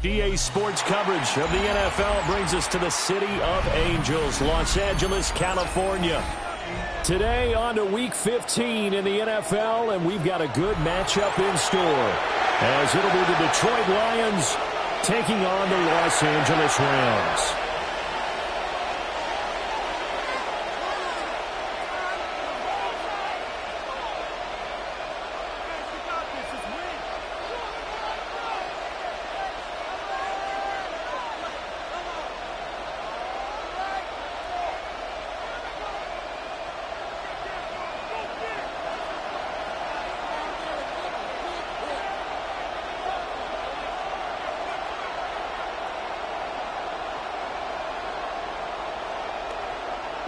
EA Sports coverage of the NFL brings us to the City of Angels, Los Angeles, California. Today on to Week 15 in the NFL, and we've got a good matchup in store, as it'll be the Detroit Lions taking on the Los Angeles Rams.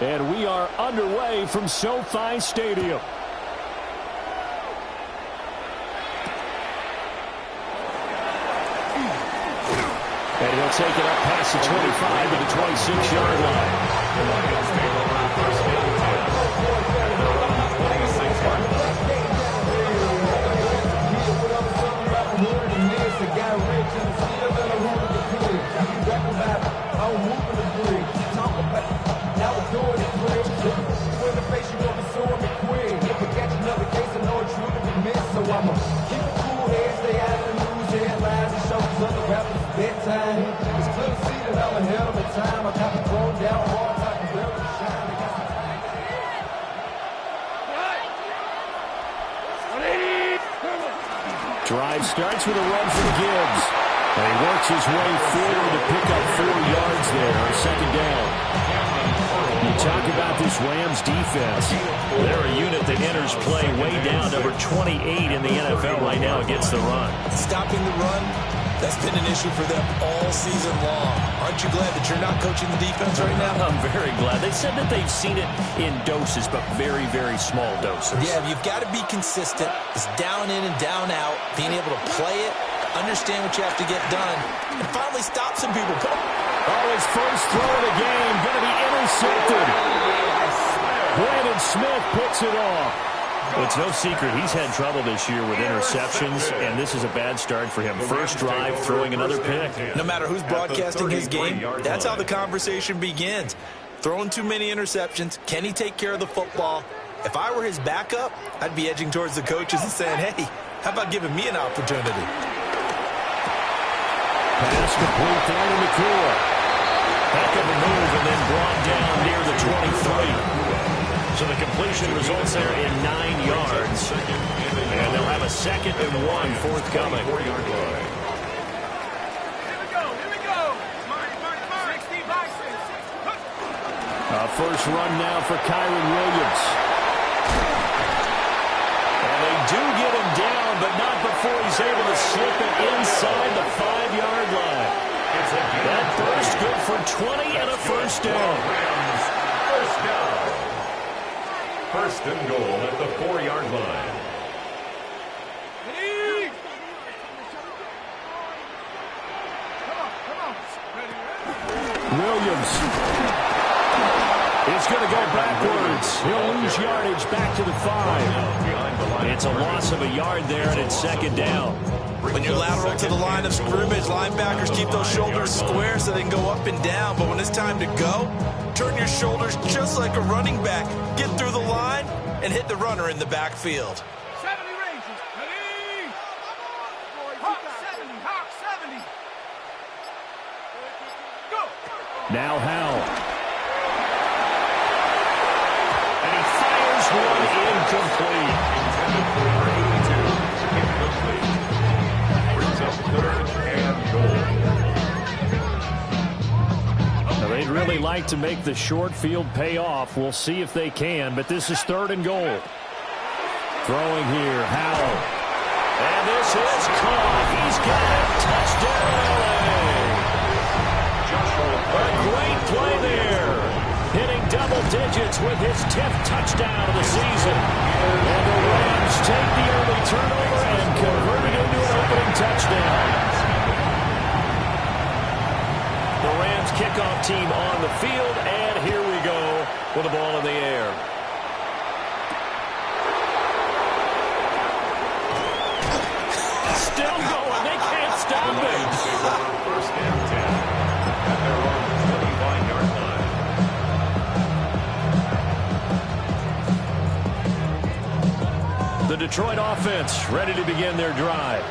And we are underway from SoFi Stadium. And he'll take it up past the 25 to the 26-yard line. Drive starts with a run from Gibbs. And he works his way forward to pick up 4 yards there on second down. You talk about this Rams defense. They're a unit that enters play way down, number 28 in the NFL right now against the run. Stopping the run, that's been an issue for them all season long. Aren't you glad that you're not coaching the defense right now? I'm very glad. They said that they've seen it in doses, but very, very small doses. Yeah, you've got to be consistent. It's down in and down out, being able to play it, understand what you have to get done, and finally stop some people. Oh, his first throw of the game, going to be intercepted. Brandon Smith picks it off. It's no secret he's had trouble this year with interceptions, and this is a bad start for him. First drive, throwing another pick. No matter who's broadcasting his game, that's how the conversation begins. Throwing too many interceptions, can he take care of the football? If I were his backup, I'd be edging towards the coaches and saying, hey, how about giving me an opportunity? Pass complete down in the core. Heck of a move, and then brought down near the 23. So the completion results there in 9 yards. And they'll have a 2nd and 1 forthcoming. Here we go. First run now for Kyren Williams. And they do get him down, but not before he's able to slip it inside the 5-yard line. That burst good for 20 and a first down. First down. First and goal at the 4-yard line. Williams is going to go backwards. He'll lose yardage back to the 5. It's a loss of a yard there, and it's 2nd down. When you're lateral to the line of scrimmage, linebackers keep those shoulders square so they can go up and down. But when it's time to go, turn your shoulders just like a running back. Get through the line and hit the runner in the backfield. 70 Rangers. Ready? Hawk 70. Hawk 70. Go. Now Howell. And he fires one incomplete. Now they'd really like to make the short field pay off. We'll see if they can, but this is 3rd and goal. Throwing here, Howell. And this is caught. He's got it. Touchdown, LA. A great play there. Hitting double digits with his 10th touchdown of the season. And the Rams take the early turnover and convert it into an opening touchdown. The Rams kickoff team on the field, and here we go with the ball in the air. Still going. They can't stop it. The Detroit offense ready to begin their drive.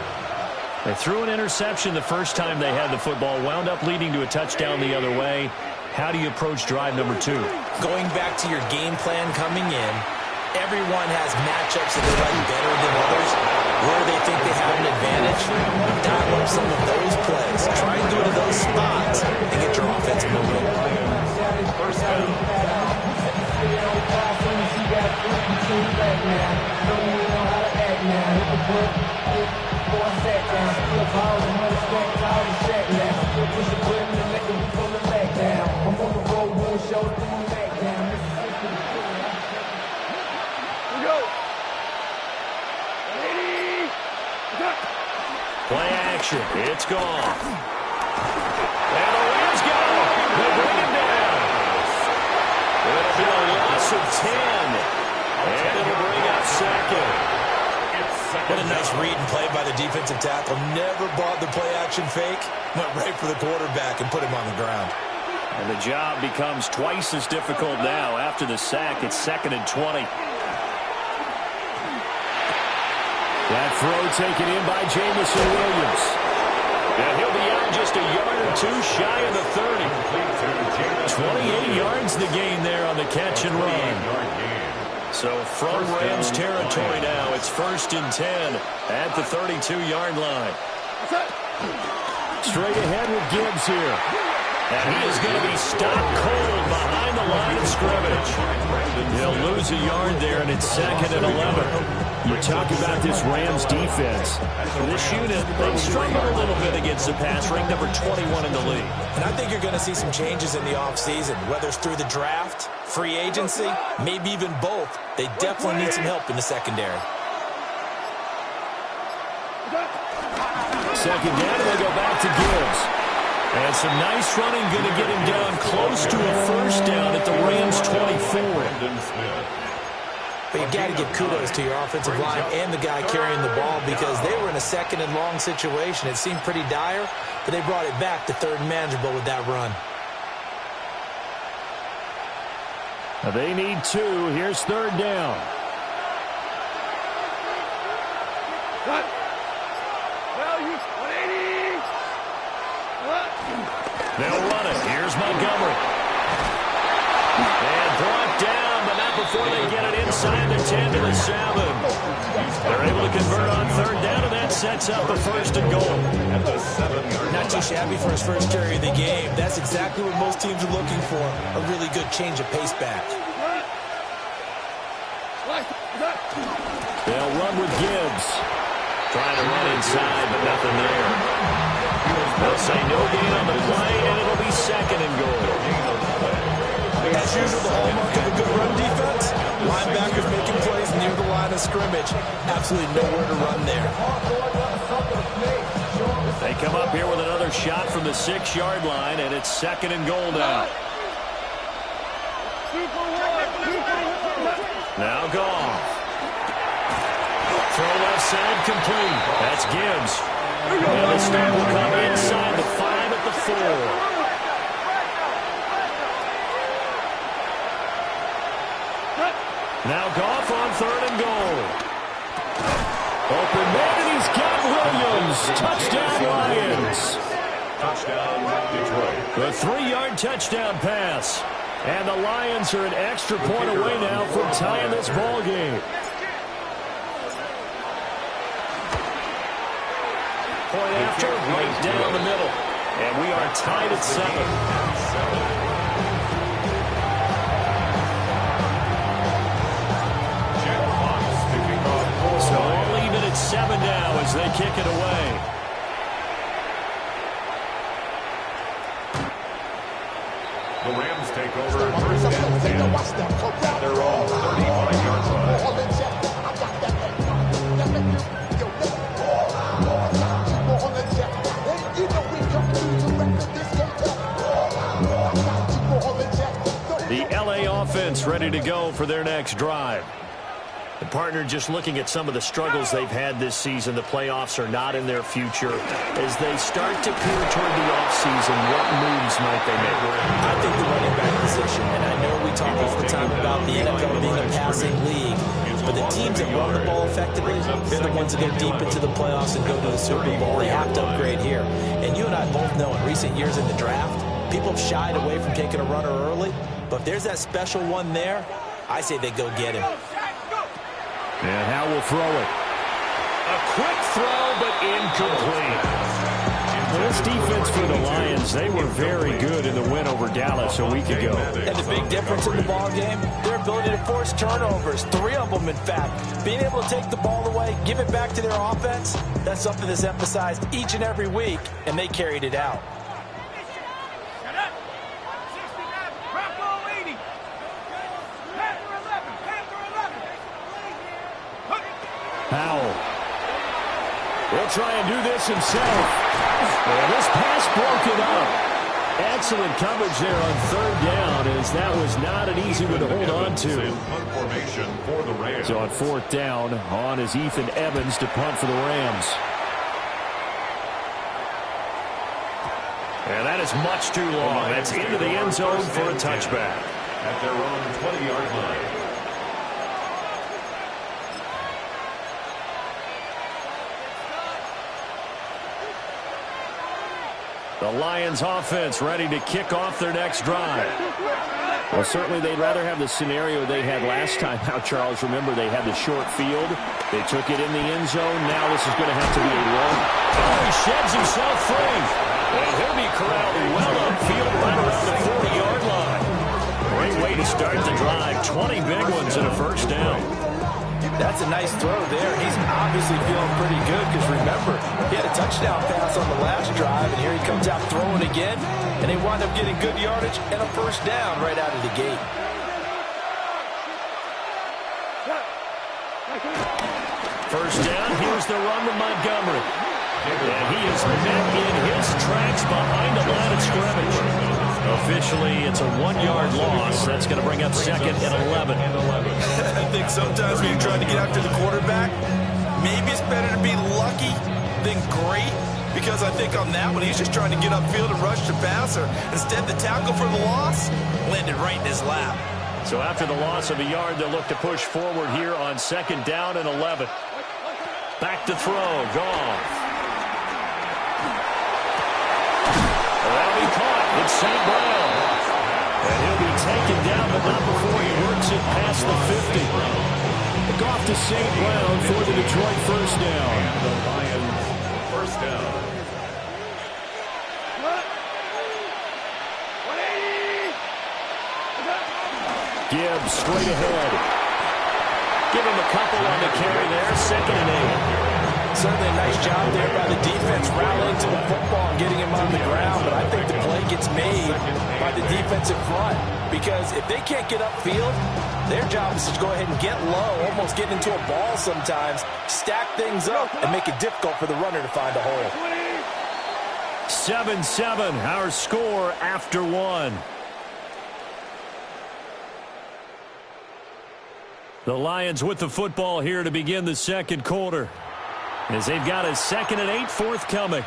They threw an interception the first time they had the football, wound up leading to a touchdown the other way. How do you approach drive number 2? Going back to your game plan coming in, everyone has matchups that they like better than others. Where they think they have an advantage, dial up some of those plays. Try and do it in those spots and get your offense moving. First down. Play action. It's gone. And the Rams got it. They bring it down. It'll be a loss of 10. And it'll bring up second. What a nice read and play by the defensive tackle. Never bought the play action fake. Went right for the quarterback and put him on the ground. And the job becomes twice as difficult now. After the sack, it's 2nd and 20. That throw taken in by Jamison Williams. And he'll be out just a yard or two shy of the 30. 28 yards the gain there on the catch and run. So from Rams territory now, it's 1st and 10 at the 32-yard line. Straight ahead with Gibbs here. And he is going to be stopped cold behind the line of scrimmage. They'll lose a yard there, and it's 2nd and 11. You talk about this Rams defense. This unit, they struggle a little bit against the pass, ranked number 21 in the league. And I think you're going to see some changes in the offseason, whether it's through the draft, free agency, maybe even both. They definitely need some help in the secondary. 2nd down, and they go back to Gibbs. And some nice running, going to get him down close to a 1st down at the Rams 24. But you got to give kudos to your offensive line and the guy carrying the ball because they were in a 2nd and long situation. It seemed pretty dire, but they brought it back to 3rd and manageable with that run. They need 2. Here's 3rd down. Cut. Value, 180. They'll run it. Here's Montgomery. And brought down, but not before they get it inside the 10 to the 7. They're able to convert on 3rd down, and that sets up the 1st and goal. Not too shabby for his first carry of the game. That's exactly what most teams are looking for, a really good change of pace back. They'll run with Gibbs. Trying to run inside, but nothing there. They'll say no gain on the play, and it'll be 2nd and goal. As usual, the hallmark of a good run defense, linebackers making plays near the line of scrimmage. Absolutely nowhere to run there. They come up here with another shot from the 6-yard line, and it's 2nd and goal now. Now Goff. Throw left side complete. That's Gibbs. And the snap will come inside the 5 at the 4. Now Goff on 3rd and goal. Open man, and he's got Williams. Touchdown, Lions. Touchdown, Detroit. The 3-yard touchdown pass. And the Lions are an extra point away now from tying this ball game. Point after, right down the middle. And we are tied at 7. So all even at 7 now as they kick it away. The Rams take over 1st and 10. They're all 35-yard line. The LA offense ready to go for their next drive. The partner just looking at some of the struggles they've had this season. The playoffs are not in their future. As they start to peer toward the offseason, what moves might they make? I think the running back position, and I know we talk all the time about the NFL being a passing league, But the teams that run the ball effectively, they're the ones that go deep into the playoffs and go to the Super Bowl. They have to upgrade here. And you and I both know in recent years in the draft, people have shied away from taking a runner early. But if there's that special one there, I say they go get him. And Howe will throw it. A quick throw, but incomplete. Well, this defense for the Lions, they were very good in the win over Dallas a week ago. And the big difference in the ball game, their ability to force turnovers, 3 of them, in fact. Being able to take the ball away, give it back to their offense, that's something that's emphasized each and every week, and they carried it out. Powell will try and do this himself. And this pass broken up. Excellent coverage there on 3rd down, as that was not an easy one to hold on to. So on 4th down, on is Ethan Evans to punt for the Rams. And that is much too long. That's into the end zone for a touchback. At their own 20-yard line. The Lions offense ready to kick off their next drive. Well, certainly they'd rather have the scenario they had last time out, Charles. Remember, they had the short field. They took it in the end zone. Now this is going to have to be a long. Oh, he sheds himself free. And he'll be corralled well upfield right around the 40-yard line. Great way to start the drive. 20 big ones and a first down. That's a nice throw there. He's obviously feeling pretty good because, remember, he had a touchdown pass on the last drive, and here he comes out throwing again, and they wind up getting good yardage and a first down right out of the gate. First down, here's the run to Montgomery. And he is met in his tracks behind the line of scrimmage. Officially, it's a 1-yard loss. That's going to bring up 2nd and 11. I think sometimes when you're trying to get after the quarterback, maybe it's better to be lucky than great, because I think on that one, he's just trying to get upfield and rush the passer. Instead, the tackle for the loss landed right in his lap. So after the loss of a yard, they'll look to push forward here on 2nd down and 11. Back to throw. Goff. That'll be caught. It's St. Brown. And he'll be taken down, but not before he works it past the 50. Goff to St. Brown for the Detroit first down. And the Lions first down. Gibbs straight ahead. Give him a couple on the carry there. 2nd and 8. Certainly a nice job there by the defense rallying to the football and getting him on the ground, but I think the play gets made by the defensive front, because if they can't get upfield, their job is to go ahead and get low, almost get into a ball sometimes, stack things up, and make it difficult for the runner to find a hole. 7-7, our score after 1. The Lions with the football here to begin the second quarter, as they've got a 2nd and 8 forthcoming.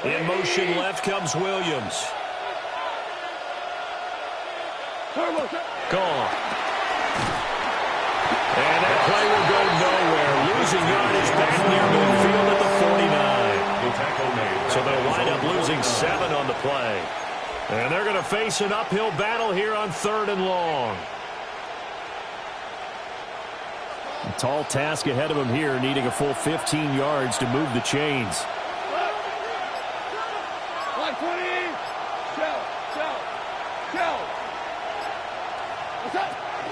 In motion left comes Williams. Gone. And that play will go nowhere. Losing yardage back near midfield at the 49. So they'll wind up losing 7 on the play. And they're going to face an uphill battle here on 3rd and long. A tall task ahead of them here, needing a full 15 yards to move the chains.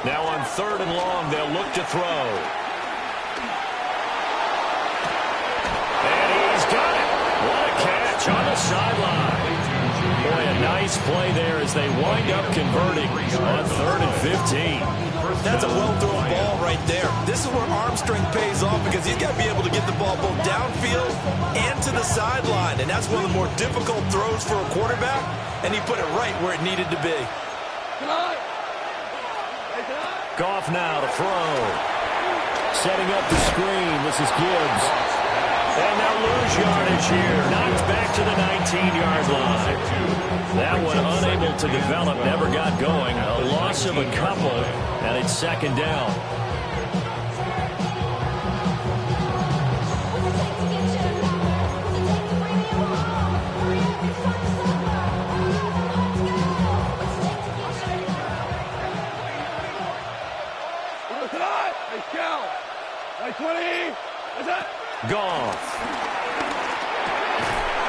Now on 3rd and long, they'll look to throw. And he's got it. What a catch on the sideline. Boy, a nice play there as they wind up converting on 3rd and 15. That's a well-thrown ball right there. This is where arm strength pays off, because he's got to be able to get the ball both downfield and to the sideline. And that's one of the more difficult throws for a quarterback, and he put it right where it needed to be. Goff now to throw. Setting up the screen. This is Gibbs. And they'll lose yardage here. Knocked back to the 19-yard line. That one unable to develop, never got going. A loss of a couple, and it's second down. Goff.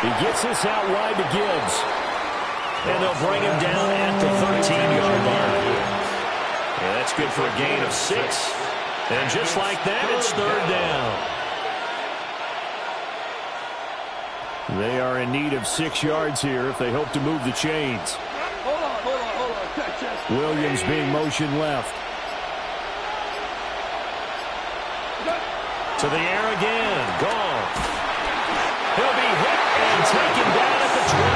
He gets this out wide to Gibbs. And they'll bring him down at the 13-yard line. Yeah, that's good for a gain of 6. And just like that, it's third down. They are in need of 6 yards here if they hope to move the chains. Williams being motioned left. To the air again. Goff. He'll be hit and taken down at the 21.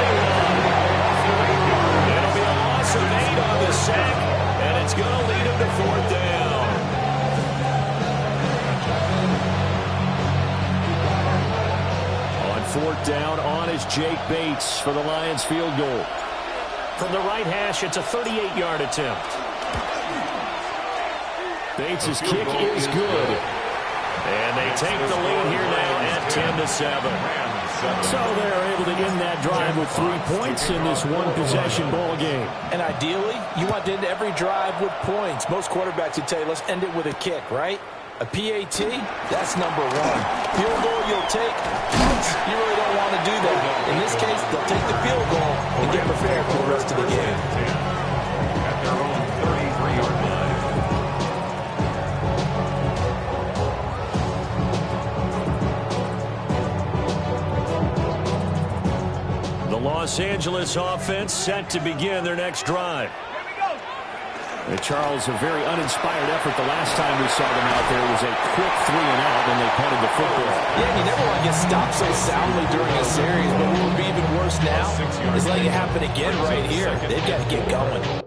It'll be a loss of 8 on the sack, and it's going to lead him to fourth down. On fourth down, on is Jake Bates for the Lions field goal. From the right hash, it's a 38-yard attempt. Bates' kick is good. And they take the lead here now at 10-7. So they're able to end that drive with 3 points in this one-possession ball game. And ideally, you want to end every drive with points. Most quarterbacks would tell you, let's end it with a kick, right? A PAT, that's number 1. Field goal you'll take, you really don't want to do that. In this case, they'll take the field goal and get prepared for the rest of the game. At their own 33-yard line. Los Angeles offense set to begin their next drive. And Charles, a very uninspired effort. The last time we saw them out there was a quick 3-and-out when they punted the football. Yeah, you never want to get stopped so soundly during a series, but what would be even worse now is letting it happen again right here. They've got to get going.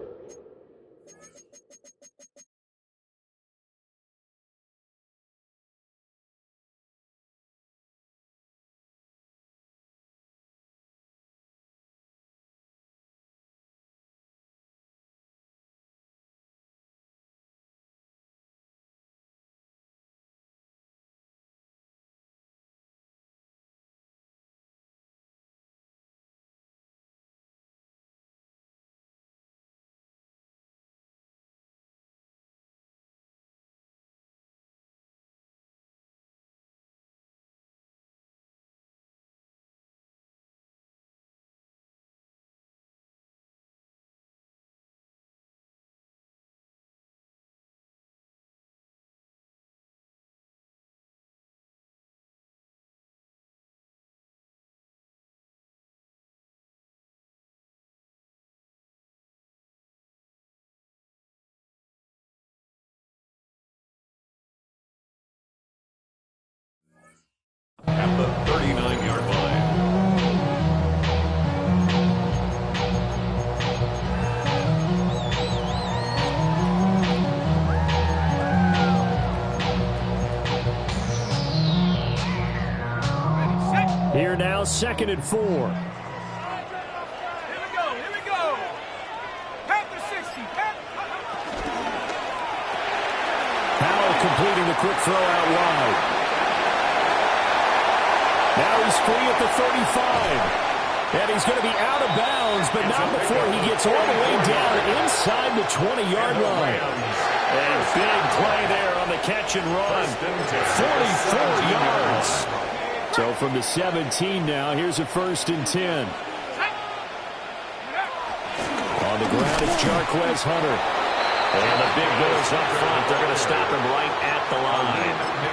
At the 39-yard line. Here now, 2nd and 4. Here we go. Panther 60. Powell completing the quick throw out wide. Now he's free at the 35. And he's going to be out of bounds, but not before he gets all the way down inside the 20-yard line. And big play there on the catch and run. 44 yards. So from the 17 now, here's a 1st and 10. On the ground is Jarquez Hunter. And the big boys up front, they're going to stop him right at the line.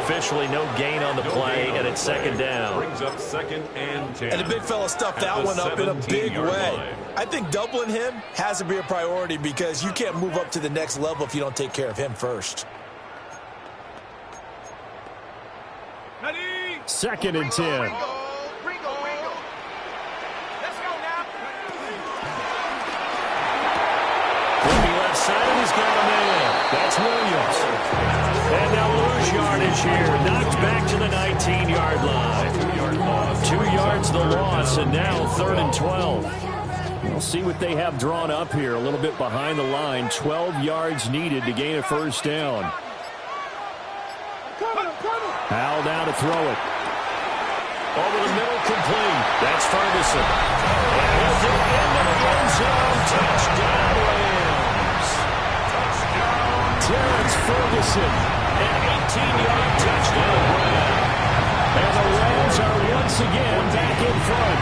Officially no gain on the play, and it's 2nd down. Brings up 2nd and 10. And the big fella stuffed that one up in a big way. I think doubling him has to be a priority because you can't move up to the next level if you don't take care of him first. 2nd and 10. Ringo. Let's go now. Looking left side, and he's got a man. That's Williams. And they'll lose yardage here. Knocked back to the 19-yard line. 2 yards the loss, and now 3rd and 12. We'll see what they have drawn up here. A little bit behind the line. 12 yards needed to gain a first down. Howell down to throw it. Over the middle, complete. That's Ferguson. And he'll get into the end zone. Touchdown, Rams. Terrence Ferguson, an 18-yard touchdown grab. And the Rams are once again back in front.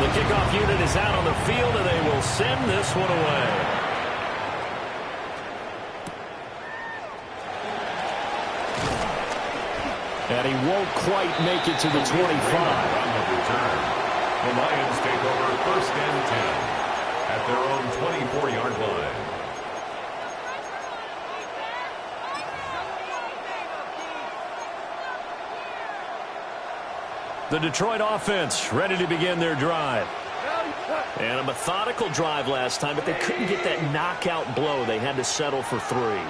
The kickoff unit is out on the field, and they will send this one away. And he won't quite make it to the 25. The Lions take over 1st and 10 at their own 24-yard line. The Detroit offense ready to begin their drive. And a methodical drive last time, but they couldn't get that knockout blow. They had to settle for 3.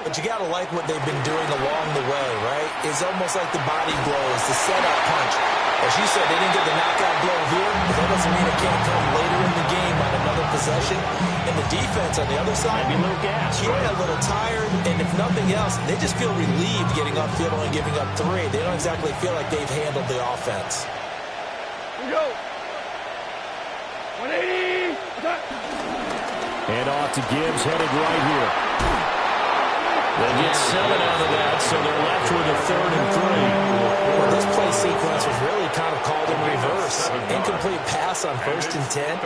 But you got to like what they've been doing along the way, right? It's almost like the body blows, the setup punch. As you said, they didn't get the knockout blow here, but that doesn't mean it can't come later in the game on another possession. And the defense on the other side, maybe a little gas, right? A little tired, and if nothing else, they just feel relieved getting upfield and giving up 3. They don't exactly feel like they've handled the offense. Here we go. 180. And off to Gibbs, headed right here. They get 7 out of that, so they're left with a 3rd and 3. Well, this play sequence was really kind of called in reverse. Incomplete pass on 1st and 10.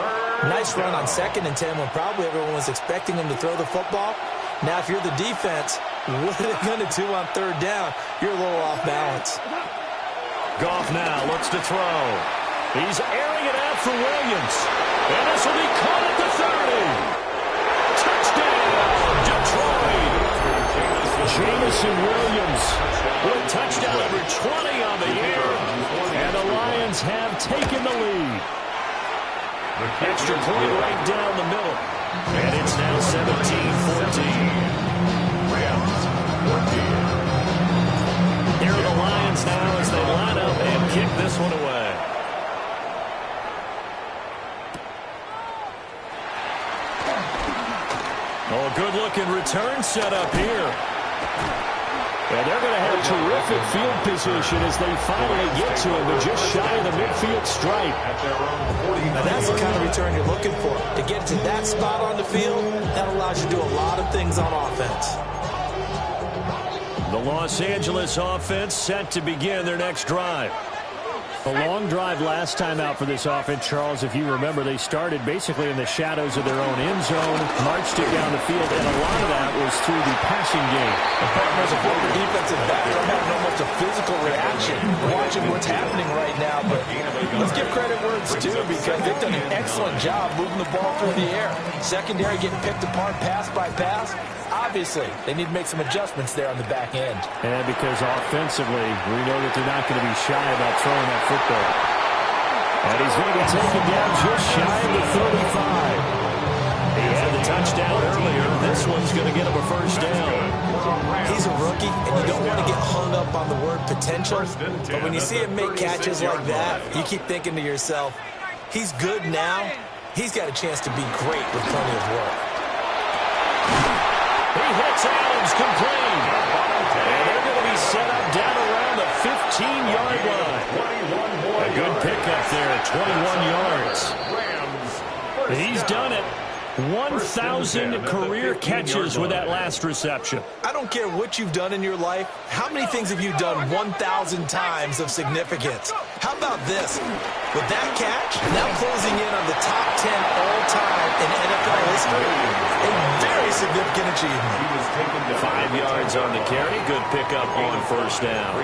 Nice run on 2nd and 10 when probably everyone was expecting him to throw the football. Now, if you're the defense, what are they going to do on 3rd down? You're a little off balance. Goff now looks to throw. He's airing it out for Williams. And this will be caught at the 30. Touchdown, Detroit. Jameson Williams with touchdown number 20 on the year. And the Lions have taken the lead. Extra point right down the middle. And it's now 17-14. Rams 14. Here are the Lions now as they line up and kick this one away. Oh, good-looking return set up here. And they're going to have terrific field position as they finally get to him, but just shy of the midfield stripe. Now, that's the kind of return you're looking for. To get to that spot on the field, that allows you to do a lot of things on offense. The Los Angeles offense set to begin their next drive. A long drive last time out for this offense, Charles. If you remember, they started basically in the shadows of their own end zone, marched it down the field, and a lot of that was through the passing game. The partners of the defensive back are having almost a physical reaction, watching what's happening right now. But let's give credit where it's due because they've done an excellent job moving the ball through the air. Secondary getting picked apart pass by pass. Obviously, they need to make some adjustments there on the back end. And because offensively, we know that they're not going to be shy about throwing that football. And he's going to be taken down just shy of the 35. He had the touchdown earlier. This one's going to get him a first down. He's a rookie, and you don't want to get hung up on the word potential. But when you see him make catches like that, you keep thinking to yourself, he's good now. He's got a chance to be great with plenty of work. He hits Adams complete. And they're going to be set up down around the 15-yard line. A good pickup there at 21 yards. He's done it. 1,000 career catches with that last reception. I don't care what you've done in your life. How many things have you done 1,000 times of significance? How about this? With that catch, now closing in on the top 10 all-time in NFL history, a very significant achievement. 5 yards on the carry. Good pickup on first down.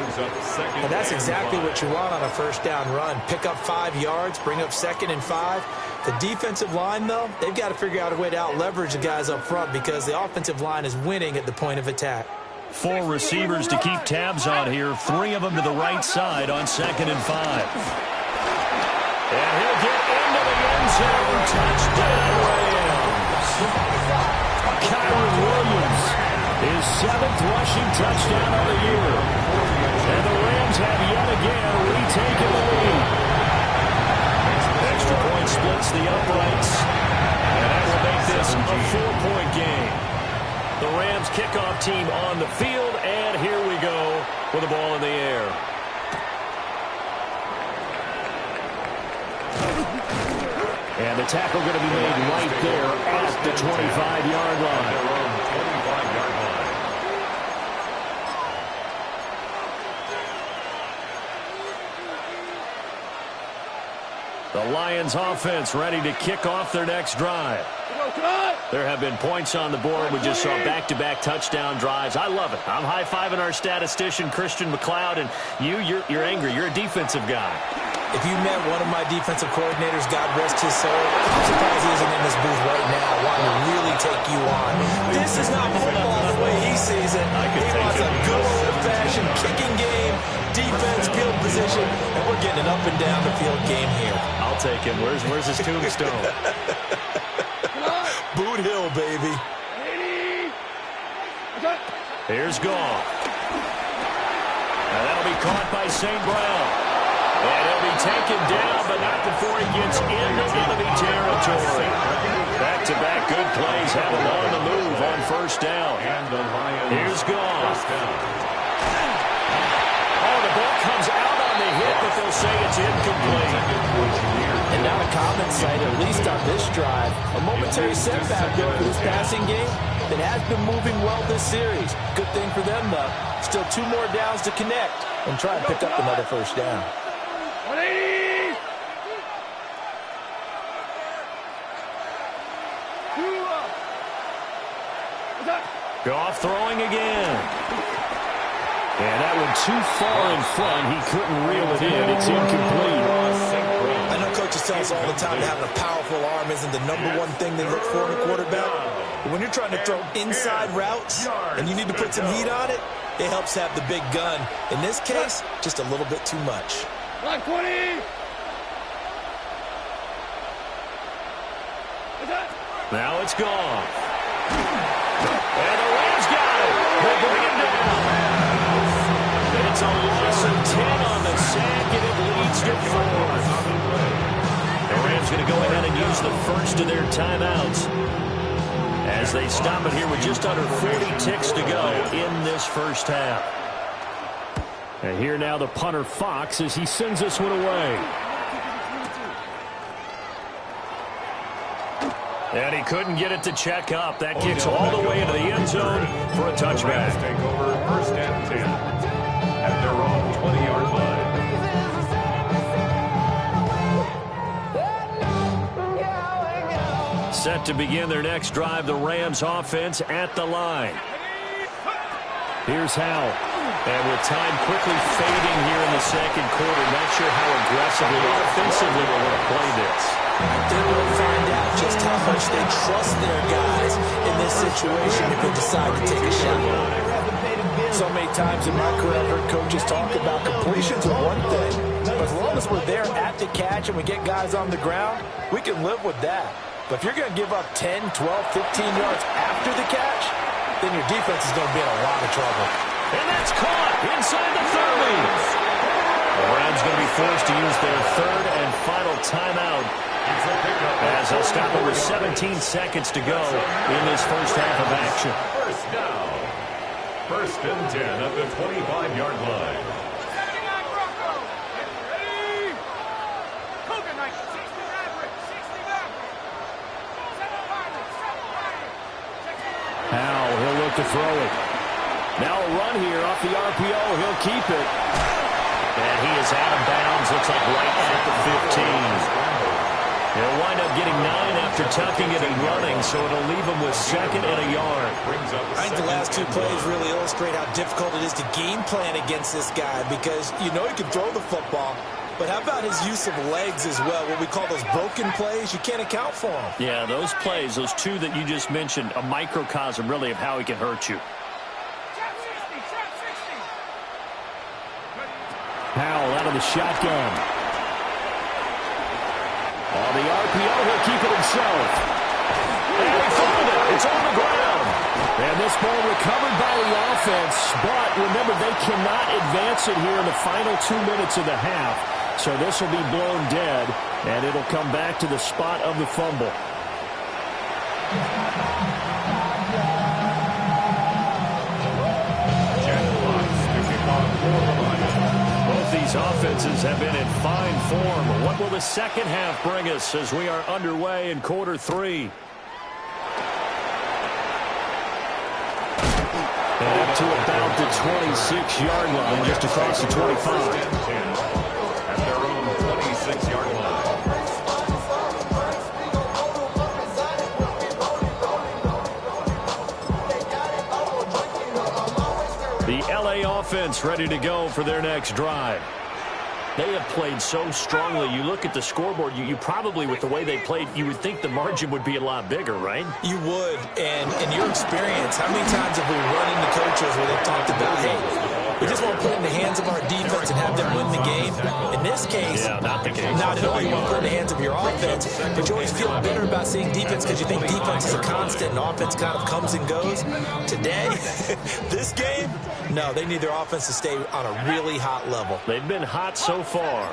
And that's exactly what you want on a first down run. Pick up 5 yards, bring up 2nd and 5. The defensive line, though, they've got to figure out a way to out-leverage the guys up front because the offensive line is winning at the point of attack. 4 receivers to keep tabs on here. 3 of them to the right side on 2nd and 5. And he'll get into the end zone. Touchdown, Rams. Kyron Williams his 7th rushing touchdown of the year. And the Rams have yet again retaken the lead. Extra point splits the uprights. And that will make this a 4-point game. The Rams kickoff team on the field, and here we go with the ball in the air. And the tackle going to be made right there at the 25-yard line. The Lions offense ready to kick off their next drive. There have been points on the board. We just saw back-to-back touchdown drives. I love it. I'm high-fiving our statistician, Christian McLeod, and you're angry. You're a defensive guy. If you met one of my defensive coordinators, God rest his soul, I'm surprised he isn't in this booth right now wanting to really take you on. This is not football the way he sees it. He wants a good old-fashioned kicking game, defense, field position, and we're getting an up-and-down-the-field game here. I'll take him. Where's his tombstone? Boot Hill, baby. Here's Goff. And that'll be caught by St. Brown. And he'll be taken down, but not before he gets into enemy territory. Back-to-back good plays have him on the move on first down. Here's Goff. Oh, the ball comes out on the hit, but they'll say it's incomplete. And now a common sight, at least on this drive. A momentary setback there for this passing game that has been moving well this series. Good thing for them, though. Still 2 more downs to connect and try and pick up another first down. 180! Goff throwing again. And that one too far in front. He couldn't reel it in. It's incomplete. I know coaches tell us all the time that having a powerful arm isn't the #1 thing they look for in a quarterback. But when you're trying to throw inside routes and you need to put some heat on it, it helps have the big gun. In this case, just a little bit too much. 120! Now it's Goff. And the Rams got it. They bring him down. It's a loss of 10 on the sack, and it leads to 4. The Rams going to go ahead and use the first of their timeouts as they stop it here with just under 40 ticks to go in this first half. And here now the punter, Fox, as he sends this one away. And he couldn't get it to check up. That kicks all the way into the end zone for a touchback. Take over first and 10 at their own 20-yard line. Set to begin their next drive, the Rams offense at the line. Here's Howell. And with time quickly fading here in the second quarter, not sure how aggressively or offensively we're going to play this. They will find out just how much they trust their guys in this situation if they decide to take a shot. So many times in my career, I've heard coaches talk about completions are one thing, but as long as we're there at the catch and we get guys on the ground, we can live with that. But if you're going to give up 10, 12, 15 yards after the catch, then your defense is going to be in a lot of trouble. And that's caught inside the 30. The Rams going to be forced to use their third and final timeout as they'll stop it with 17 seconds to go in this first half of action. First down. First and 10 at the 25-yard line. 79 Broncos! Ready? Cougar Knight, 60 Maverick, 60 Maverick. 7 Pirates, 7 Pirates. Now he'll look to throw it. Now a run here off the RPO. He'll keep it. And he is out of bounds. Looks like right at the 15. He'll wind up getting 9 after tucking it and running, so it'll leave him with 2nd and a yard. I think the last 2 plays really illustrate how difficult it is to game plan against this guy because you know he can throw the football, but how about his use of legs as well? What we call those broken plays, you can't account for them. Yeah, those plays, those 2 that you just mentioned, a microcosm really of how he can hurt you. Trap 60, trap 60. Howell out of the shotgun. On the RPO, he'll keep it himself. And he found it. It's on the ground. And this ball recovered by offense, but remember, they cannot advance it here in the final 2 minutes of the half. So this will be blown dead, and it'll come back to the spot of the fumble. Both these offenses have been in fine form. What will the second half bring us as we are underway in quarter 3? And up to about the 26-yard line, just across the 25. At their own 26-yard line. The LA offense ready to go for their next drive. They have played so strongly. You look at the scoreboard, you probably, with the way they played, you would think the margin would be a lot bigger, right? You would. And in your experience, how many times have we run into coaches where they've talked about, hey, we just want to put it in the hands of our defense and have them win the game? In this case, not the case. Not at all. You want to put it in the hands of your offense, but you always feel better about seeing defense because you think defense is a constant and offense kind of comes and goes. Today, this game, no, they need their offense to stay on a really hot level. They've been hot so far.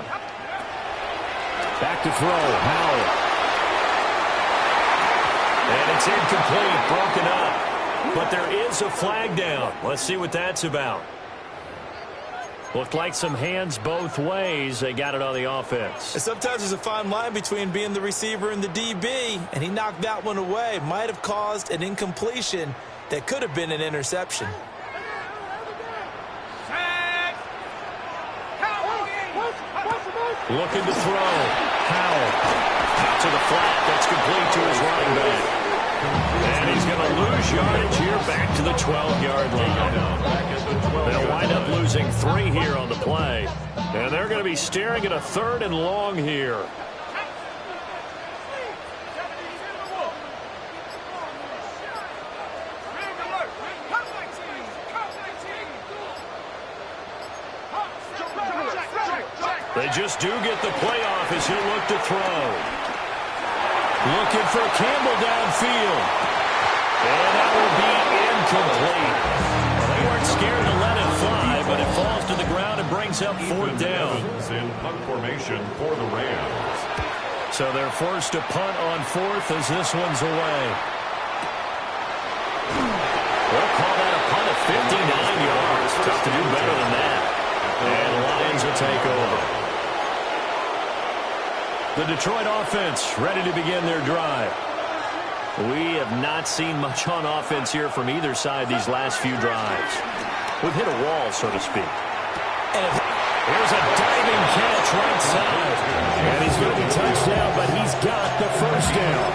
Back to throw, Howell. And it's incomplete, broken up. But there is a flag down. Let's see what that's about. Looked like some hands both ways. They got it on the offense. And sometimes there's a fine line between being the receiver and the DB, and he knocked that one away. Might have caused an incompletion that could have been an interception. Looking to throw. Howell. Out to the flat. That's complete to his running back. And he's going to lose yardage here back to the 12-yard line. They'll wind up losing 3 here on the play. And they're going to be staring at a 3rd and long here. They just do get the play off as he'll look to throw. Looking for Campbell downfield. And that will be incomplete. They weren't scared to let it fly, but it falls to the ground and brings up 4th down. In punt formation for the Rams. So they're forced to punt on 4th as this one's away. We'll call that a punt of 59 yards. Tough to do better than that. And Lions will take over. The Detroit offense ready to begin their drive. We have not seen much on offense here from either side these last few drives. We've hit a wall, so to speak. And here's a diving catch right side. And he's going to be touchdown, but he's got the first down.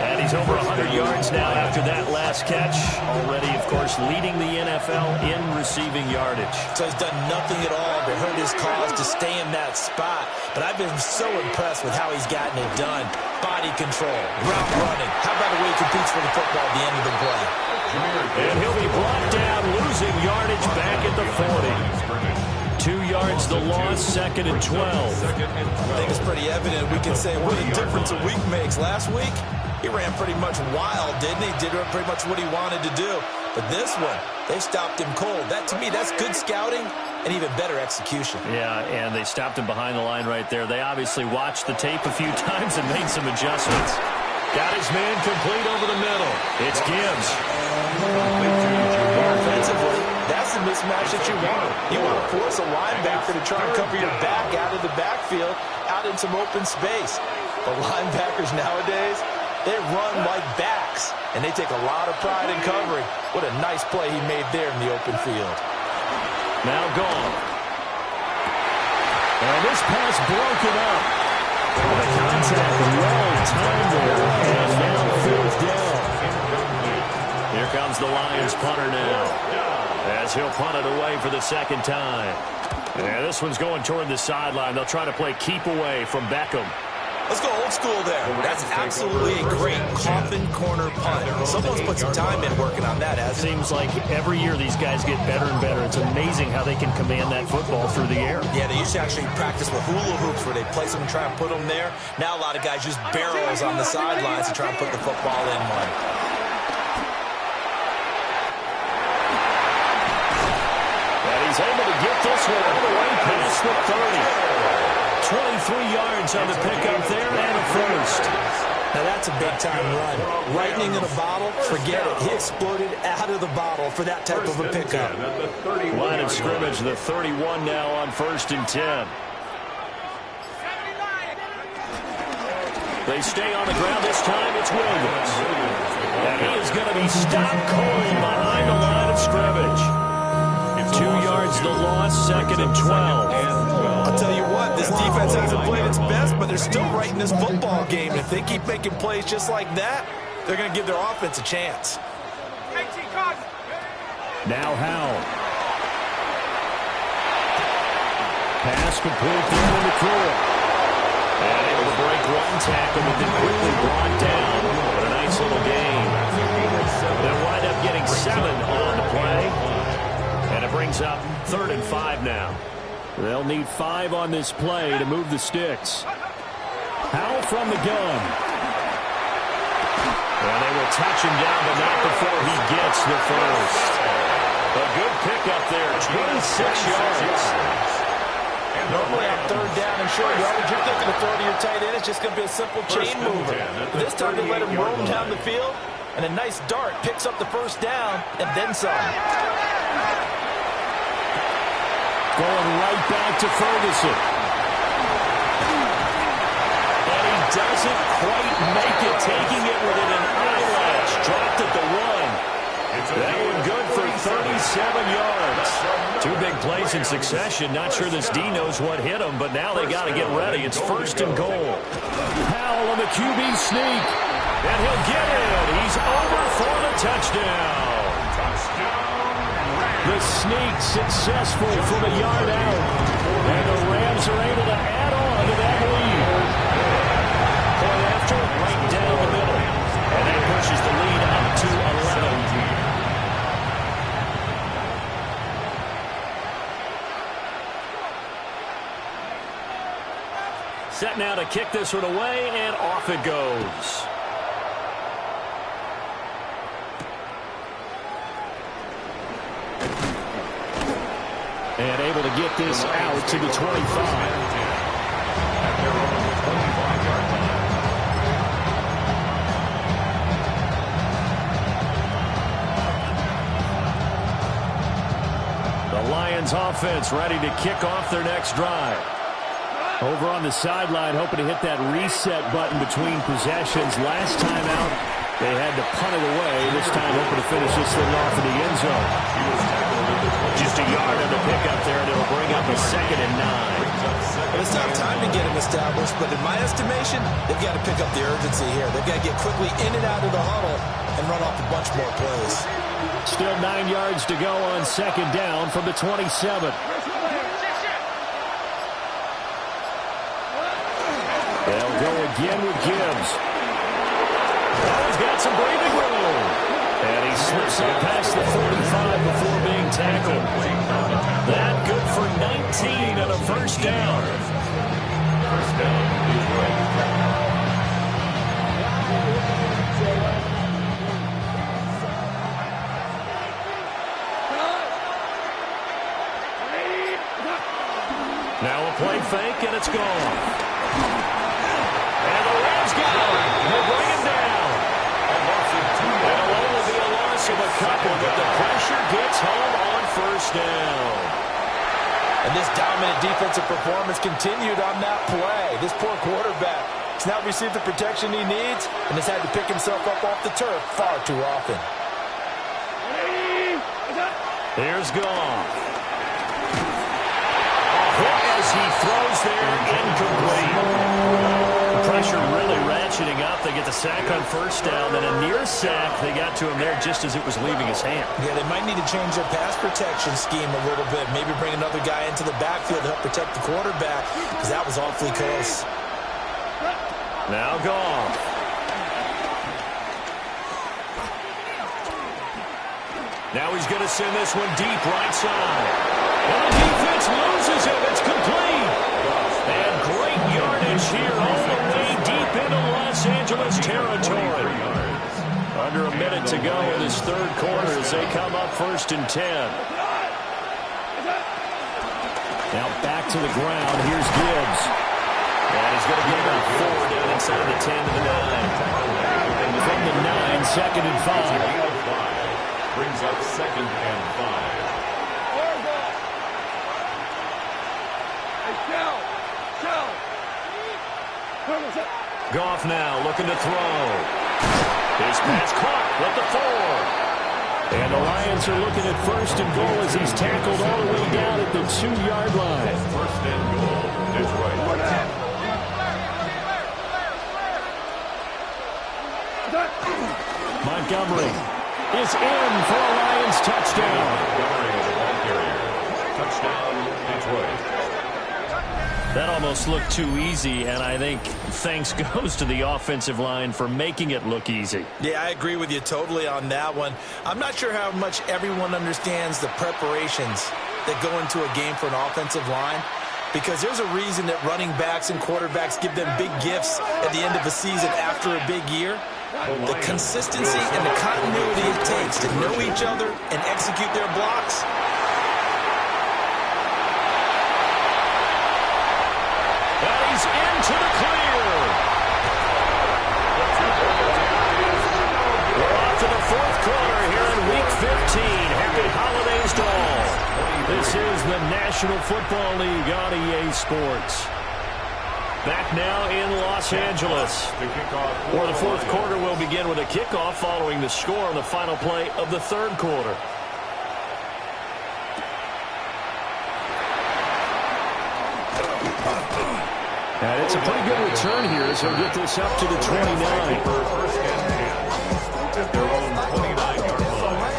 And he's over 100 yards now after that last catch. Already, of course, leading the NFL in receiving yardage. So he's done nothing at all to hurt his cause to stay in that spot. But I've been so impressed with how he's gotten it done. Body control, route running. How about the way he competes for the football at the end of the play? And he'll be brought down, losing yardage back at the 40. 2 yards the loss, 2nd and 12. I think it's pretty evident. We can say what a difference a week makes. Last week, he ran pretty much wild, didn't he? Did pretty much what he wanted to do. But this one, they stopped him cold. That, to me, that's good scouting and even better execution. Yeah, and they stopped him behind the line right there. They obviously watched the tape a few times and made some adjustments. Got his man complete over the middle. It's Gibbs. Offensively, that's the mismatch that you want. You want to force a linebacker to try and cover your back out of the backfield, out in some open space. But linebackers nowadays, they run like backs, and they take a lot of pride in covering. What a nice play he made there in the open field. Now gone. And this pass broken up. The contact well timed there, and now 4th down. Here comes the Lions punter now, as he'll punt it away for the 2nd time. And this one's going toward the sideline. They'll try to play keep away from Beckham. Let's go old school there. That's absolutely a great coffin corner punt. Someone's put some time in working on that. It seems like every year these guys get better and better. It's amazing how they can command that football through the air. Yeah, they used to actually practice with hula hoops where they place them and try and put them there. Now a lot of guys use barrels on the sidelines to try and put the football in one. the 30. 23 yards on the pickup there and a first. Now that's a big-time run. Lightning in a bottle, forget it. He exploded out of the bottle for that type of a pickup. Line of scrimmage, the 31 now on 1st and 10. They stay on the ground this time. It's Williams. And he is going to be stopped cold behind the line of scrimmage. 2 yards the loss, 2nd and 12. I'll tell you what, this defense hasn't played its best, but they're still right in this football game. If they keep making plays just like that, they're going to give their offense a chance. Now Howell. Pass complete there to McClure. And able to break one tackle, but then quickly brought down. But a nice little gain. They'll wind up getting 7 on the play. And it brings up 3rd and 5 now. They'll need 5 on this play to move the sticks. Howell from the gun. And they will touch him down, but not before he gets the first. A good pickup there, 26 yards. Normally on 3rd down and short yardage, you're thinking of throwing to your tight end. It's just going to be a simple chain mover. This time they let him roam down the field, and a nice dart picks up the 1st down, and then some. Going right back to Ferguson. And he doesn't quite make it, taking it within an eyelash. Dropped at the 1. That one good for 37 yards. 2 big plays in succession. Not sure this D knows what hit him, but now they got to get ready. It's 1st and goal. Howell on the QB sneak. And he'll get it. He's over for the touchdown. The sneak successful from a yard out. And the Rams are able to add on to that lead. Point after, right down the middle. And that pushes the lead up to 11. Set now to kick this one away, and off it goes. And able to get this out to the 25. The Lions offense ready to kick off their next drive. Over on the sideline, hoping to hit that reset button between possessions. Last time out, they had to punt it away. This time, hoping to finish this thing off in the end zone. Just a yard on the pickup there, and it'll bring up a 2nd and 9. Well, it's not time to get him established, but in my estimation, they've got to pick up the urgency here. They've got to get quickly in and out of the huddle and run off a bunch more plays. Still 9 yards to go on 2nd down from the 27. They'll go again with Gibbs. Oh, he's got some breathing room. And he slips up past the 45 before being tackled. That good for 19 and a 1st down. Now a play fake, and it's gone. And the Rams got him. They bring him down. And it'll only be a loss of a couple, but the pressure gets home on 1st down. And this dominant defensive performance continued on that play. This poor quarterback has now received the protection he needs and has had to pick himself up off the turf far too often. Here's Goff. As he throws there, incomplete. The pressure really ratcheting up. They get the sack on 1st down, then a near sack. They got to him there just as it was leaving his hand. Yeah, they might need to change their pass protection scheme a little bit. Maybe bring another guy into the backfield to help protect the quarterback, because that was awfully close. Now Goff. Now he's going to send this one deep right side. And the defense loses it. It's complete. And great yardage here all the way deep into Los Angeles territory. Under a minute to go in this 3rd quarter as they come up 1st and 10. Now back to the ground. Here's Gibbs. And he's going to get about 4 down inside the 10 to the 9. From the 9, second and 5. Brings up second and 5. Goff now looking to throw. His pass caught with the 4. And the Lions are looking at first and goal as he's tackled all the way down at the 2-yard line. First and goal, Detroit. Montgomery is in for a Lions touchdown. Montgomery is the ball carrier. Touchdown, Detroit. That almost looked too easy, and I think thanks goes to the offensive line for making it look easy. Yeah, I agree with you totally on that one. I'm not sure how much everyone understands the preparations that go into a game for an offensive line, because there's a reason that running backs and quarterbacks give them big gifts at the end of a season after a big year. The consistency and the continuity it takes to know each other and execute their blocks. And he's into the clear. We're off to the fourth quarter here in Week 15. Happy holidays to all. This is the National Football League on EA Sports. Back now in Los Angeles. Or the fourth quarter will begin with a kickoff following the score on the final play of the third quarter. And it's a pretty good return here as he'll get this up to the 29. First and 10 at their own 29-yard line.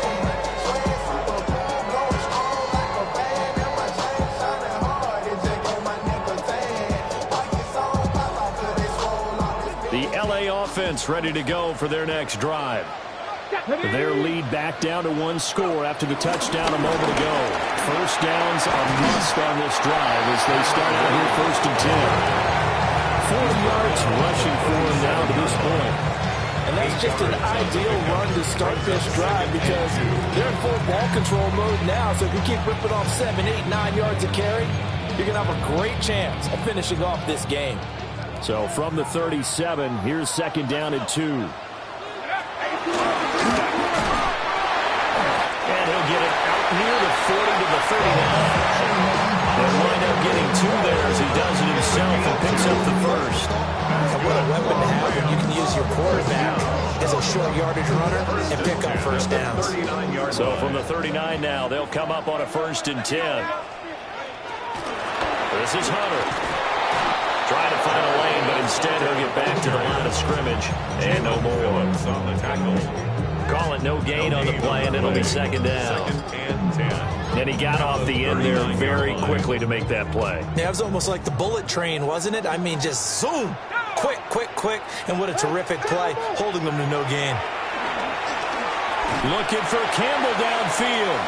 The LA offense ready to go for their next drive. Their lead back down to 1 score after the touchdown a moment ago. First downs are must on this drive as they start out here first and 10. 40 yards rushing for them now to this point. And that's just an ideal run to start this drive because they're in full ball control mode now. So if you keep ripping off 7, 8, 9 yards of carry, you're going to have a great chance of finishing off this game. So from the 37, here's second down and 2. And he'll get it out near the 40 to the 39. They'll wind up getting 2 there as he does it himself and picks up the first. And what a weapon to have when you can use your quarterback as a short yardage runner and pick up first downs. So from the 39 now, they'll come up on a first and 10. This is Hunter. Trying to find a lane, but instead he'll get back to the line of scrimmage. And no more. On the tackle. Call it no gain on the play, and it'll be second down. Second and 10. And he got off the end there very quickly to make that play. Yeah, it was almost like the bullet train, wasn't it? I mean, just zoom. Quick, quick, quick. And what a terrific play, holding them to no gain. Looking for Campbell downfield.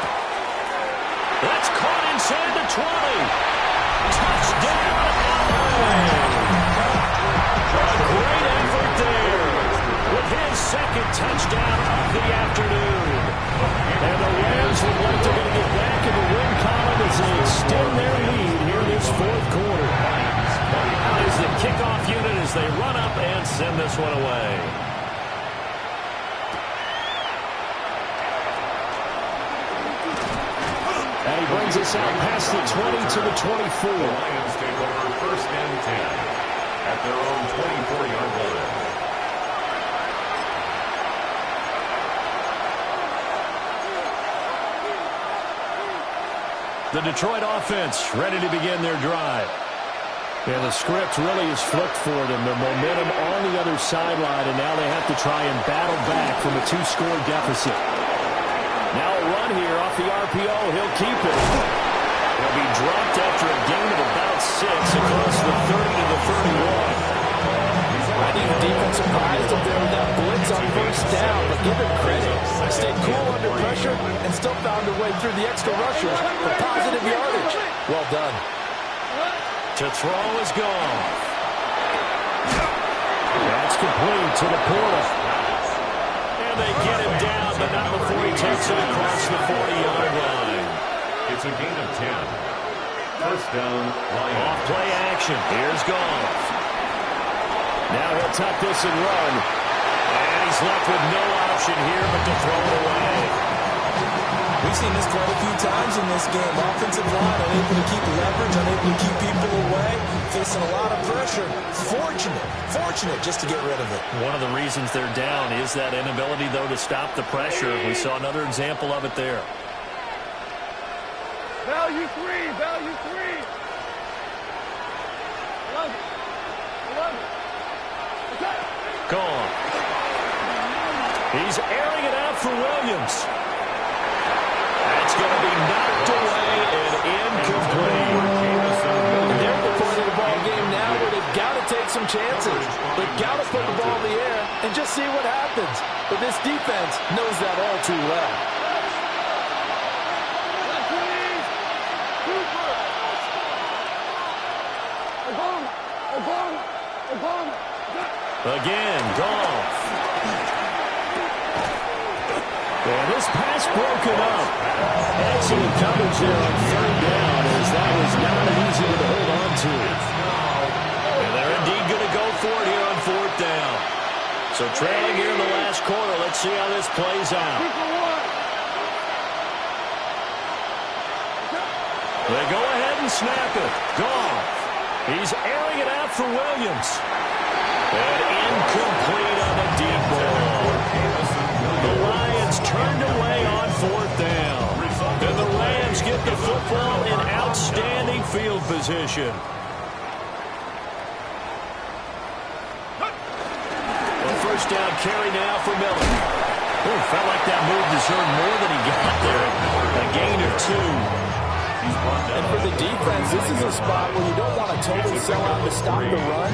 That's caught inside the 20. Touchdown, LA. A great effort there with his second touchdown of the afternoon. And the Rams look like they're going to get back in the win column as they extend their lead here in this fourth quarter. Out is the kickoff unit as they run up and send this one away. And he brings us out past the 20 to the 24. The Lions take over first and 10 at their own 24-yard line. The Detroit offense ready to begin their drive. And the script really is flipped for them. The momentum on the other sideline, and now they have to try and battle back from a 2-score deficit. Now a run here off the RPO. He'll keep it. He'll be dropped after a gain of about 6 across the 30 to the 31. I think the defense surprised him there with that blitz on first down, but give him credit. Stayed cool under pressure and still found a way through the extra rushers for positive yardage. Well done. To throw is gone. That's complete to the Porter. And they get him down, but not before he takes it across the 40-yard line. It's a gain of 10. First down, Lions. Off play action. Here's Goff. Now he'll tuck this and run. And he's left with no option here but to throw it away. We've seen this quite a few times in this game. Offensive line unable to keep leverage, unable to keep people away, facing a lot of pressure. Fortunate just to get rid of it. One of the reasons they're down is that inability, though, to stop the pressure. We saw another example of it there. Value three. 11. Okay. Gone. He's airing it out for Williams. That's going to be knocked away and incomplete. They're at the point of the ball game now where they've got to take some chances. They've got to put the ball in the air and just see what happens. But this defense knows that all too well. Again, Goff. And this pass broken up. Excellent coverage there on third down, as that was not an easy one to hold on to. And they're indeed going to go for it here on fourth down. So trailing here in the last quarter. Let's see how this plays out. They go ahead and snap it. Goff. He's airing it out for Williams. And incomplete on the deep ball. The Lions turned away on fourth down. And the Rams get the football in outstanding field position. A first down carry now for Miller. Oh, felt like that move deserved more than he got there. A gain of 2. And for the defense, this is a spot where you don't want to totally sell out to stop the run,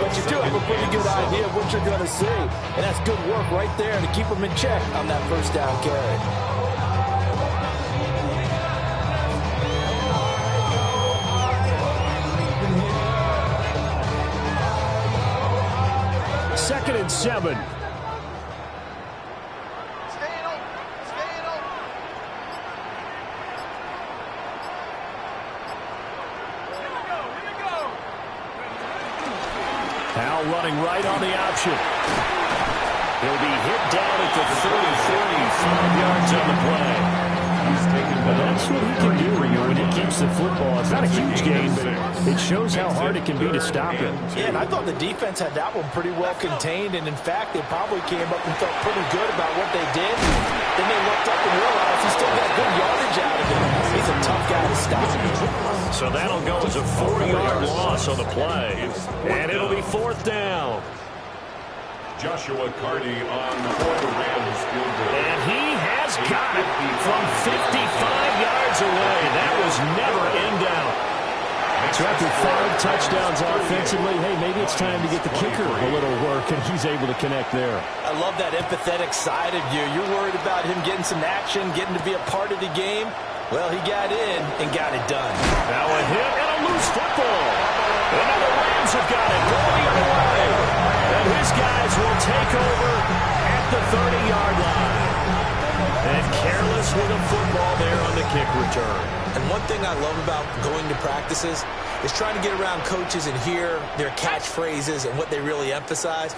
but you do have a pretty good idea of what you're going to see. And that's good work right there to keep them in check on that first down carry. Second and 7. Powell running right on the option. He'll be hit down at the 30, 45 yards on the play. But that's what he can do when he keeps the football. It's not a huge gain, but it shows how hard it can be to stop it. Yeah, and I thought the defense had that one pretty well contained, and in fact, they probably came up and felt pretty good about what they did. Then they looked up and realized he still got good yardage out of him. He's a tough guy to stop. So that'll go as a 4-yard loss on the play. And it'll be fourth down. Joshua Carty on for the Rams field goal. And he has got it from 55 yards away. That was never in doubt. So after 5 touchdowns offensively, hey, maybe it's time to get the kicker a little work, and he's able to connect there. I love that empathetic side of you. You're worried about him getting some action, getting to be a part of the game. Well, he got in and got it done. Now a hit and a loose football. And now the Rams have got it going away. And his guys will take over at the 30-yard line. And careless with the football there on the kick return. And one thing I love about going to practices is trying to get around coaches and hear their catchphrases and what they really emphasize.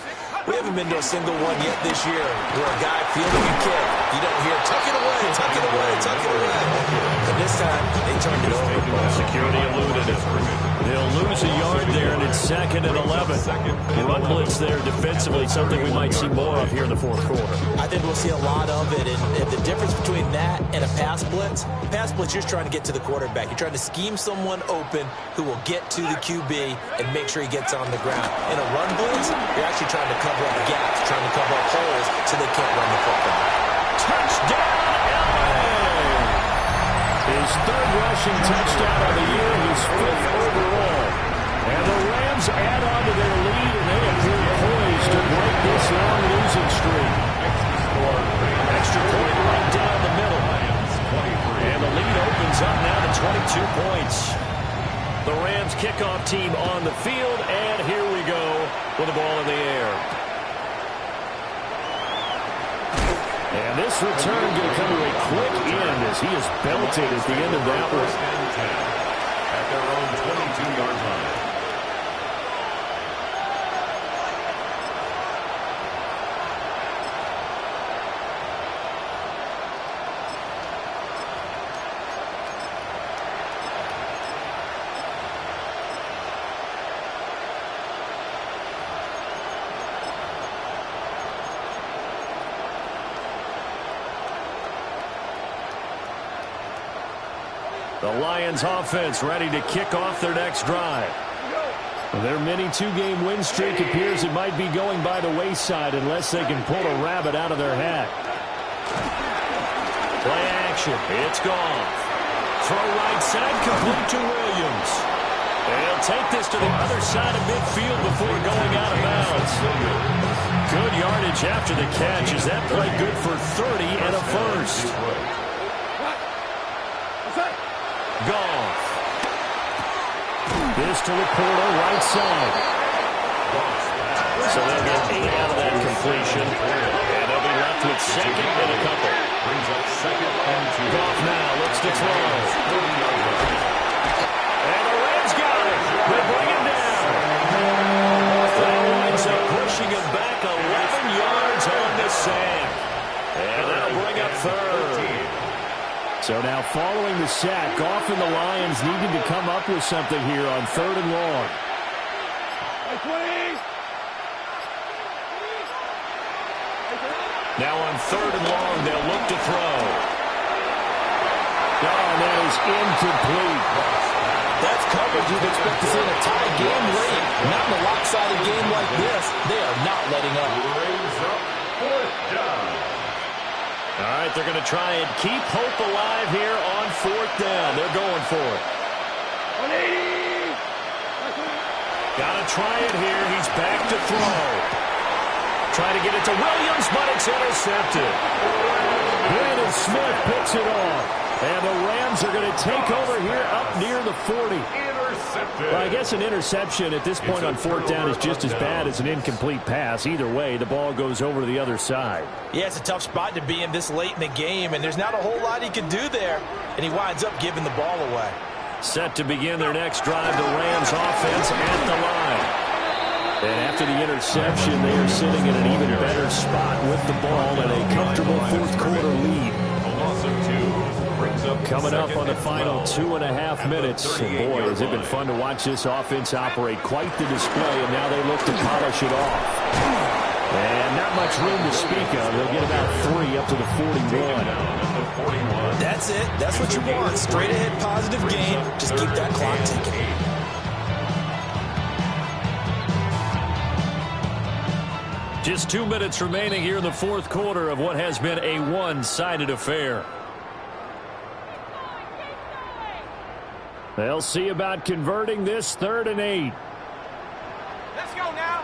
We haven't been to a single one yet this year where a guy fielding a kick, you don't hear, tuck it away, tuck it away, tuck it away. And this time, they turned it over. Security eluded it. They'll lose a yard there, and it's second and 11. Run blitz there defensively, something we might see more of here in the fourth quarter. I think we'll see a lot of it. And the difference between that and a pass blitz, you're just trying to get to the quarterback. You're trying to scheme someone open who will get to the QB and make sure he gets on the ground. In a run blitz, you're actually trying to cover up gaps, trying to cover up holes so they can't run the football. Touchdown, LA! His third rushing touchdown of the year, his 5th overall. And the Rams add on to their lead, and they appear poised to break this long losing streak. Extra point right down the middle. And the lead opens up now to 22 points. The Rams kickoff team on the field, and here we go with the ball in the air. And this return going to come to a quick end as he is belted at the end of that one. at their own 22-yard line. The Lions offense ready to kick off their next drive. Their mini two-game win streak appears it might be going by the wayside unless they can pull a rabbit out of their hat. Play action. It's gone. Throw right side, complete to Williams. They'll take this to the other side of midfield before going out of bounds. Good yardage after the catch. Is that play good for 30 and a first? Goff. This to Laporta, right side. So they'll get 8 out of that completion. And they'll be left with second and a couple. Brings up second and 2. Goff now looks to throw. And the Rams got it. They bring him down. That winds up pushing him back 11 yards on the sack. And that'll bring up third. So now following the sack, Goff and the Lions needed to come up with something here on 3rd and long. Now on 3rd and long, they'll look to throw. Oh, and that is incomplete. That's coverage you'd expect to see in a tie game late. Not in a lopsided game like this. They are not letting up. Brings up 4th down. All right, they're going to try and keep hope alive here on 4th down. They're going for it. 180. Got to try it here. He's back to throw. Trying to get it to Williams, but it's intercepted. Brandon Smith picks it off. And the Rams are going to take over here up near the 40. Well, I guess an interception at this point on 4th down is just as bad as an incomplete pass. Either way, the ball goes over to the other side. Yeah, it's a tough spot to be in this late in the game, and there's not a whole lot he can do there. And he winds up giving the ball away. Set to begin their next drive, the Rams offense at the line. And after the interception, they are sitting in an even better spot with the ball and a comfortable 4th quarter lead. Coming up on the final 2.5 minutes. And boy, has it been fun to watch this offense operate. Quite the display, and now they look to polish it off. And not much room to speak of. They'll get about 3 up to the 41. That's it. That's what you want. Straight ahead positive gain. Just keep that clock ticking. Just 2 minutes remaining here in the 4th quarter of what has been a one-sided affair. They'll see about converting this 3rd and 8. Let's go now.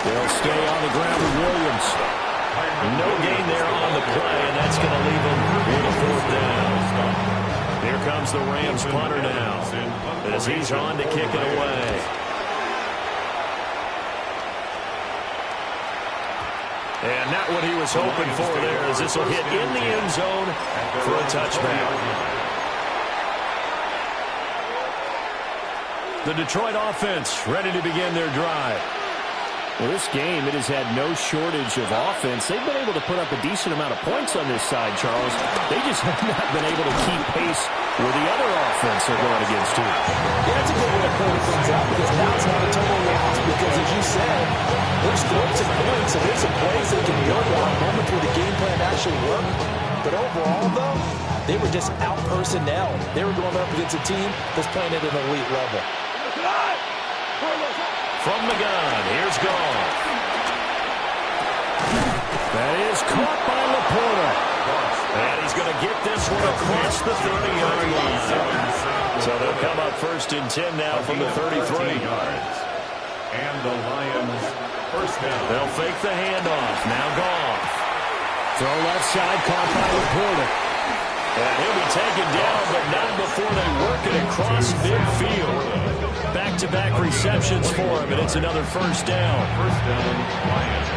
They'll stay on the ground with Williams. No gain there on the play, and that's going to leave them with a 4th down. Here comes the Rams punter now as he's on to kick it away. And not what he was hoping for there, as this will hit in the end zone for a touchback. The Detroit offense ready to begin their drive. Well, this game, it has had no shortage of offense. They've been able to put up a decent amount of points on this side, Charles. They just have not been able to keep pace with the other offense they're going against, too. Yeah, that's a good way to point things out, because now it's not a total loss, because as you said, there's scored some points, and there's some plays they can build on, moments where the game plan actually worked. But overall, though, they were just out-personnel. They were going up against a team that's playing at an elite level. From the gun, here's Goff. That is caught by Laporta. And he's going to get this one across the 30-yard line. So they'll come up 1st and 10 now from the 33. And the Lions first down. They'll fake the handoff. Now Goff. Throw left side, caught by Laporta. And he'll be taken down, but not before they work it across midfield. Back-to-back receptions for him, and it's another 1st down. First down, Lions.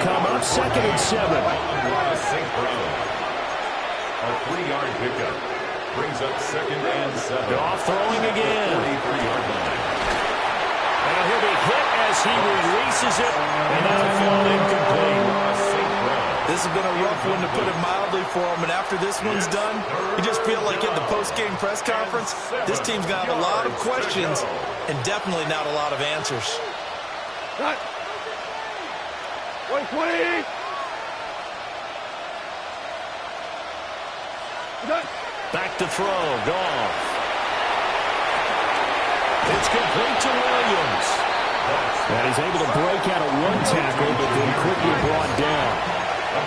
come up 2nd and 7. St. Brown. A 3-yard pickup. Brings up 2nd and 7. Goff throwing again. 43-yard line. And he'll be hit as he releases it. And that'll fall incomplete. St. Brown. This has been a rough one, to put it mildly, for him. And after this one's done, you just feel like at the post-game press conference, this team's going to have a lot of questions and definitely not a lot of answers. Cut. 120. Cut. Back to throw. Goff. It's complete to Williams. And he's able to break out of one tackle, but then quickly brought down.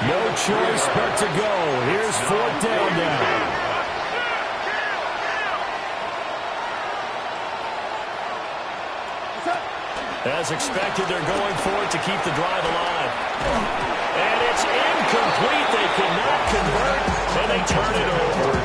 No choice but to go. Here's 4th down now. As expected, they're going for it to keep the drive alive. And it's incomplete. They cannot convert, and they turn it over.